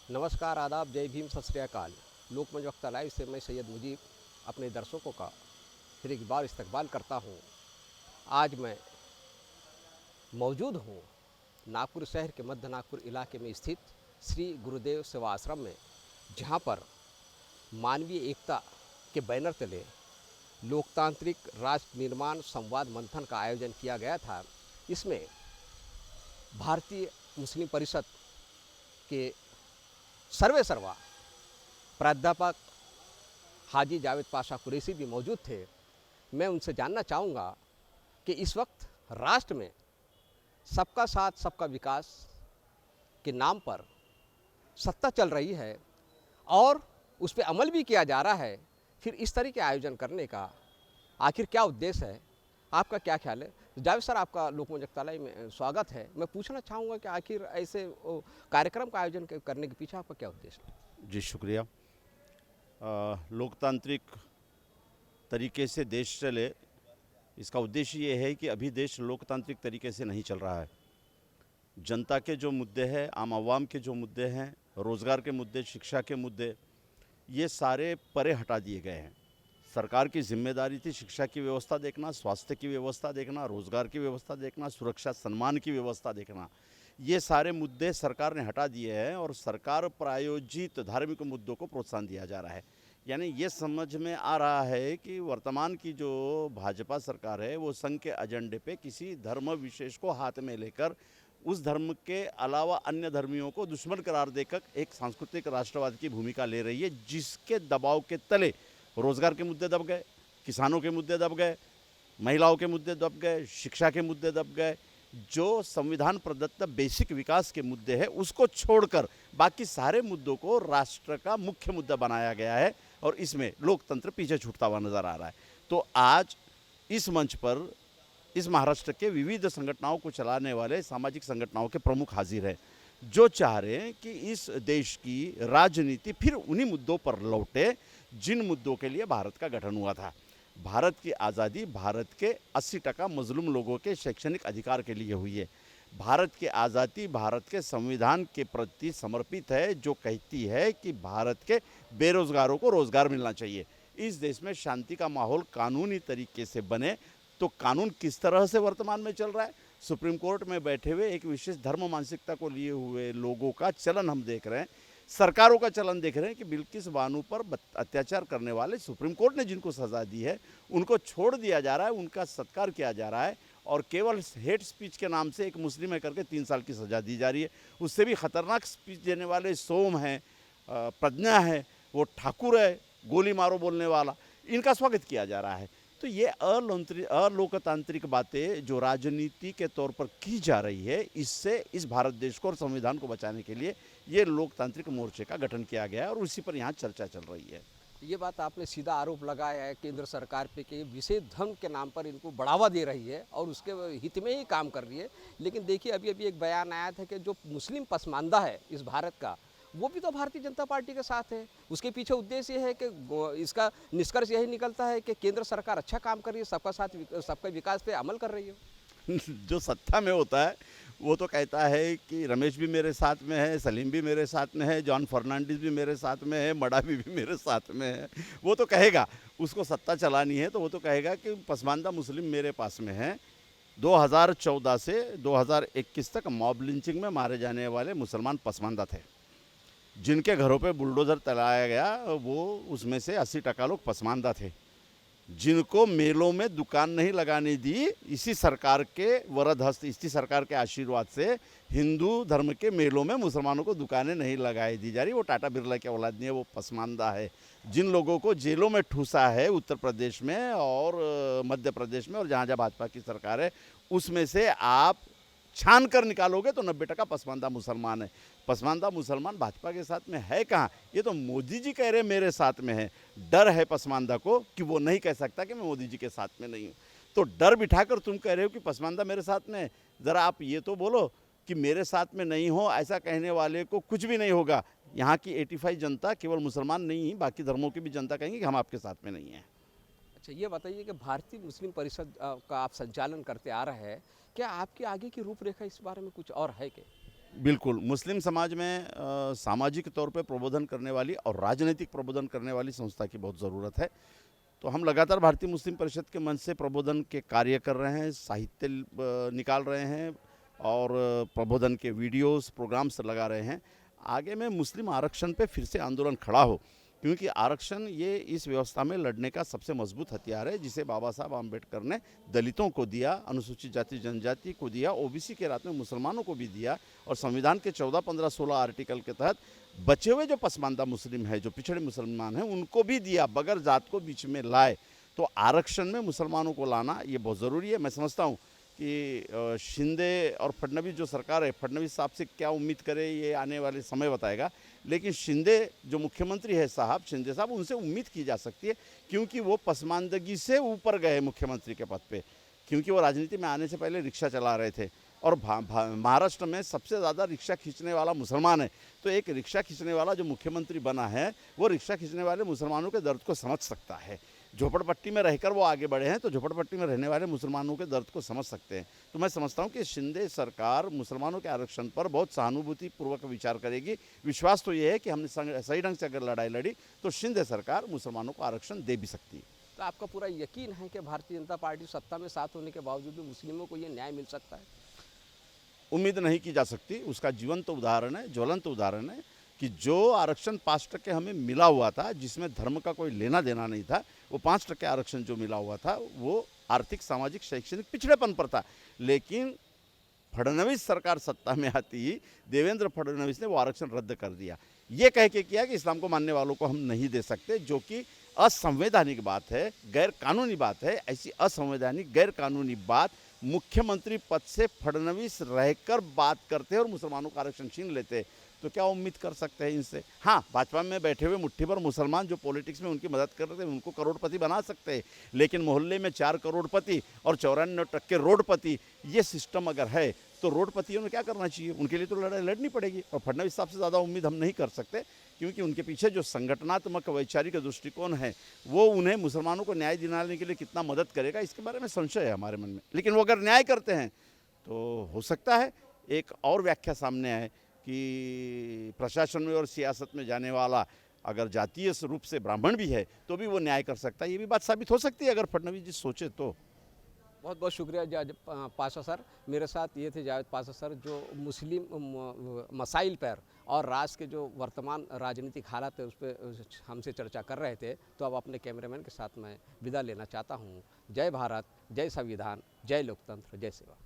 नमस्कार, आदाब, जय भीम, सत श्री अकाल। लोकमंच वक्ता लाइव से मैं सैयद मुजीब अपने दर्शकों का फिर एक बार इस्तकबाल करता हूँ। आज मैं मौजूद हूँ नागपुर शहर के मध्य नागपुर इलाके में स्थित श्री गुरुदेव सेवा आश्रम में, जहाँ पर मानवीय एकता के बैनर तले लोकतांत्रिक राष्ट्र निर्माण संवाद मंथन का आयोजन किया गया था। इसमें भारतीय मुस्लिम परिषद के सर्वे सर्वा प्राध्यापक हाजी जावेद पाशा कुरैशी भी मौजूद थे। मैं उनसे जानना चाहूँगा कि इस वक्त राष्ट्र में सबका साथ सबका विकास के नाम पर सत्ता चल रही है और उस पर अमल भी किया जा रहा है, फिर इस तरह के आयोजन करने का आखिर क्या उद्देश्य है? आपका क्या ख्याल है? जावेद सर, आपका लोकमंच वक्तालय में स्वागत है। मैं पूछना चाहूँगा कि आखिर ऐसे कार्यक्रम का आयोजन करने के पीछे आपका क्या उद्देश्य है? जी शुक्रिया। लोकतांत्रिक तरीके से देश चले, इसका उद्देश्य ये है कि अभी देश लोकतांत्रिक तरीके से नहीं चल रहा है। जनता के जो मुद्दे हैं, आम आवाम के जो मुद्दे हैं, रोज़गार के मुद्दे, शिक्षा के मुद्दे, ये सारे परे हटा दिए गए हैं। सरकार की जिम्मेदारी थी शिक्षा की व्यवस्था देखना, स्वास्थ्य की व्यवस्था देखना, रोज़गार की व्यवस्था देखना, सुरक्षा सम्मान की व्यवस्था देखना। ये सारे मुद्दे सरकार ने हटा दिए हैं और सरकार प्रायोजित धार्मिक मुद्दों को प्रोत्साहन दिया जा रहा है। यानी ये समझ में आ रहा है कि वर्तमान की जो भाजपा सरकार है वो संघ के एजेंडे पे किसी धर्म विशेष को हाथ में लेकर उस धर्म के अलावा अन्य धर्मियों को दुश्मन करार देकर एक सांस्कृतिक राष्ट्रवाद की भूमिका ले रही है, जिसके दबाव के तले रोज़गार के मुद्दे दब गए, किसानों के मुद्दे दब गए, महिलाओं के मुद्दे दब गए, शिक्षा के मुद्दे दब गए। जो संविधान प्रदत्त बेसिक विकास के मुद्दे हैं उसको छोड़कर बाकी सारे मुद्दों को राष्ट्र का मुख्य मुद्दा बनाया गया है और इसमें लोकतंत्र पीछे छूटता हुआ नजर आ रहा है। तो आज इस मंच पर इस महाराष्ट्र के विविध संगठनों को चलाने वाले सामाजिक संगठनों के प्रमुख हाजिर हैं, जो चाह रहे हैं कि इस देश की राजनीति फिर उन्हीं मुद्दों पर लौटे जिन मुद्दों के लिए भारत का गठन हुआ था। भारत की आज़ादी भारत के 80% मजलूम लोगों के शैक्षणिक अधिकार के लिए हुई है। भारत की आज़ादी भारत के संविधान के प्रति समर्पित है, जो कहती है कि भारत के बेरोजगारों को रोजगार मिलना चाहिए। इस देश में शांति का माहौल कानूनी तरीके से बने। तो कानून किस तरह से वर्तमान में चल रहा है? सुप्रीम कोर्ट में बैठे हुए एक विशेष धर्म मानसिकता को लिए हुए लोगों का चलन हम देख रहे हैं, सरकारों का चलन देख रहे हैं कि बिल्किस बानो पर अत्याचार करने वाले सुप्रीम कोर्ट ने जिनको सज़ा दी है उनको छोड़ दिया जा रहा है, उनका सत्कार किया जा रहा है और केवल हेट स्पीच के नाम से एक मुस्लिम है करके 3 साल की सज़ा दी जा रही है। उससे भी खतरनाक स्पीच देने वाले सोम हैं, प्रज्ञा है, वो ठाकुर है गोली मारो बोलने वाला, इनका स्वागत किया जा रहा है। तो ये अलोकतांत्रिक बातें जो राजनीति के तौर पर की जा रही है, इससे इस भारत देश को और संविधान को बचाने के लिए ये लोकतांत्रिक मोर्चे का गठन किया गया है और उसी पर यहाँ चर्चा चल रही है। ये बात आपने सीधा आरोप लगाया है केंद्र सरकार पे कि विशेष धर्म के नाम पर इनको बढ़ावा दे रही है और उसके हित में ही काम कर रही है। लेकिन देखिए, अभी अभी एक बयान आया था कि जो मुस्लिम पसमानदा है इस भारत का, वो भी तो भारतीय जनता पार्टी के साथ है। उसके पीछे उद्देश्य ये है कि इसका निष्कर्ष यही निकलता है कि केंद्र सरकार अच्छा काम कर रही है, सबका साथ सबका विकास पे अमल कर रही है। जो सत्ता में होता है वो तो कहता है कि रमेश भी मेरे साथ में है, सलीम भी मेरे साथ में है, जॉन फर्नांडिस भी मेरे साथ में है, मडावी भी मेरे साथ में है। वो तो कहेगा, उसको सत्ता चलानी है तो वो तो कहेगा कि पसमानदा मुस्लिम मेरे पास में है। 2014 से 2021 तक मॉब लिंचिंग में मारे जाने वाले मुसलमान पसमानदा थे, जिनके घरों पे बुलडोज़र चलाया गया वो उसमें से 80% लोग पसमानदा थे। जिनको मेलों में दुकान नहीं लगाने दी, इसी सरकार के वरद हस्त, इसी सरकार के आशीर्वाद से हिंदू धर्म के मेलों में मुसलमानों को दुकानें नहीं लगाई दी जा रही। वो टाटा बिरला के औलाद नहीं है, वो पसमानदा है। जिन लोगों को जेलों में ठूसा है उत्तर प्रदेश में और मध्य प्रदेश में और जहाँ जहाँ भाजपा की सरकार है, उसमें से आप छान कर निकालोगे तो 90% पसमानदा मुसलमान है। पसमानदा मुसलमान भाजपा के साथ में है कहाँ? ये तो मोदी जी कह रहे मेरे साथ में है। डर है पसमानदा को कि वो नहीं कह सकता कि मैं मोदी जी के साथ में नहीं हूँ। तो डर बिठाकर तुम कह रहे हो कि पसमानदा मेरे साथ में है। ज़रा आप ये तो बोलो कि मेरे साथ में नहीं हो, ऐसा कहने वाले को कुछ भी नहीं होगा। यहाँ की 85 जनता केवल मुसलमान नहीं, बाकी धर्मों की भी जनता कहेंगे कि हम आपके साथ में नहीं हैं। अच्छा, ये बताइए कि भारतीय मुस्लिम परिषद का आप संचालन करते आ रहे हैं, क्या आपकी आगे की रूपरेखा इस बारे में कुछ और है क्या? बिल्कुल, मुस्लिम समाज में सामाजिक तौर पे प्रबोधन करने वाली और राजनीतिक प्रबोधन करने वाली संस्था की बहुत ज़रूरत है। तो हम लगातार भारतीय मुस्लिम परिषद के मंच से प्रबोधन के कार्य कर रहे हैं, साहित्य निकाल रहे हैं और प्रबोधन के वीडियोस, प्रोग्राम्स लगा रहे हैं। आगे में मुस्लिम आरक्षण पे फिर से आंदोलन खड़ा हो, क्योंकि आरक्षण ये इस व्यवस्था में लड़ने का सबसे मजबूत हथियार है, जिसे बाबा साहब आम्बेडकर ने दलितों को दिया, अनुसूचित जाति जनजाति को दिया, ओबीसी के रात में मुसलमानों को भी दिया और संविधान के 14, 15, 16 आर्टिकल के तहत बचे हुए जो पसमानदा मुस्लिम है, जो पिछड़े मुसलमान हैं, उनको भी दिया, बगैर जात को बीच में लाए। तो आरक्षण में मुसलमानों को लाना ये बहुत ज़रूरी है। मैं समझता हूँ कि शिंदे और फडणवीस जो सरकार है, फडणवीस साहब से क्या उम्मीद करे ये आने वाले समय बताएगा, लेकिन शिंदे जो मुख्यमंत्री है साहब, शिंदे साहब, उनसे उम्मीद की जा सकती है, क्योंकि वो पसमानदगी से ऊपर गए मुख्यमंत्री के पद पे, क्योंकि वो राजनीति में आने से पहले रिक्शा चला रहे थे और महाराष्ट्र में सबसे ज़्यादा रिक्शा खींचने वाला मुसलमान है। तो एक रिक्शा खींचने वाला जो मुख्यमंत्री बना है, वो रिक्शा खींचने वाले मुसलमानों के दर्द को समझ सकता है। झोपड़पट्टी में रहकर वो आगे बढ़े हैं, तो झोपड़पट्टी में रहने वाले मुसलमानों के दर्द को समझ सकते हैं। तो मैं समझता हूँ कि शिंदे सरकार मुसलमानों के आरक्षण पर बहुत सहानुभूतिपूर्वक विचार करेगी। विश्वास तो ये है कि हमने सही ढंग से अगर लड़ाई लड़ी तो शिंदे सरकार मुसलमानों को आरक्षण दे भी सकती है। तो आपका पूरा यकीन है कि भारतीय जनता पार्टी सत्ता में साथ होने के बावजूद भी मुस्लिमों को ये न्याय मिल सकता है? उम्मीद नहीं की जा सकती। उसका जीवंत उदाहरण है, ज्वलंत उदाहरण है कि जो आरक्षण 5% हमें मिला हुआ था, जिसमें धर्म का कोई लेना देना नहीं था, वो 5% आरक्षण जो मिला हुआ था वो आर्थिक, सामाजिक, शैक्षणिक पिछड़ेपन पर था। लेकिन फडणवीस सरकार सत्ता में आती ही देवेंद्र फडणवीस ने वो आरक्षण रद्द कर दिया, ये कह के किया कि इस्लाम को मानने वालों को हम नहीं दे सकते, जो कि असंवैधानिक बात है, गैर कानूनी बात है। ऐसी असंवैधानिक, गैर कानूनी बात मुख्यमंत्री पद से फडणवीस रहकर बात करते हैं और मुसलमानों का आरक्षण छीन लेते हैं, तो क्या उम्मीद कर सकते हैं इनसे? हाँ, भाजपा में बैठे हुए मुट्ठी भर मुसलमान जो पॉलिटिक्स में उनकी मदद कर रहे थे, उनको करोड़पति बना सकते हैं, लेकिन मोहल्ले में 4 करोड़पति और 94% रोडपति, ये सिस्टम अगर है तो रोडपतियों ने क्या करना चाहिए? उनके लिए तो लड़ाई लड़नी पड़ेगी और फडणवीस साहब से ज़्यादा उम्मीद हम नहीं कर सकते, क्योंकि उनके पीछे जो संगठनात्मक वैचारिक दृष्टिकोण है वो उन्हें मुसलमानों को न्याय दिलाने के लिए कितना मदद करेगा, इसके बारे में संशय है हमारे मन में। लेकिन वो अगर न्याय करते हैं तो हो सकता है एक और व्याख्या सामने आए कि प्रशासन में और सियासत में जाने वाला अगर जातीय रूप से ब्राह्मण भी है तो भी वो न्याय कर सकता है। ये भी बात साबित हो सकती है अगर फडणवीस जी सोचे तो। बहुत बहुत शुक्रिया जावेद पाशा सर। मेरे साथ ये थे जावेद पाशा सर, जो मुस्लिम मसाइल पर और राष्ट्र के जो वर्तमान राजनीतिक हालात है उस पर हमसे चर्चा कर रहे थे। तो अब अपने कैमरामैन के साथ मैं विदा लेना चाहता हूँ। जय भारत, जय संविधान, जय लोकतंत्र, जय सेवा।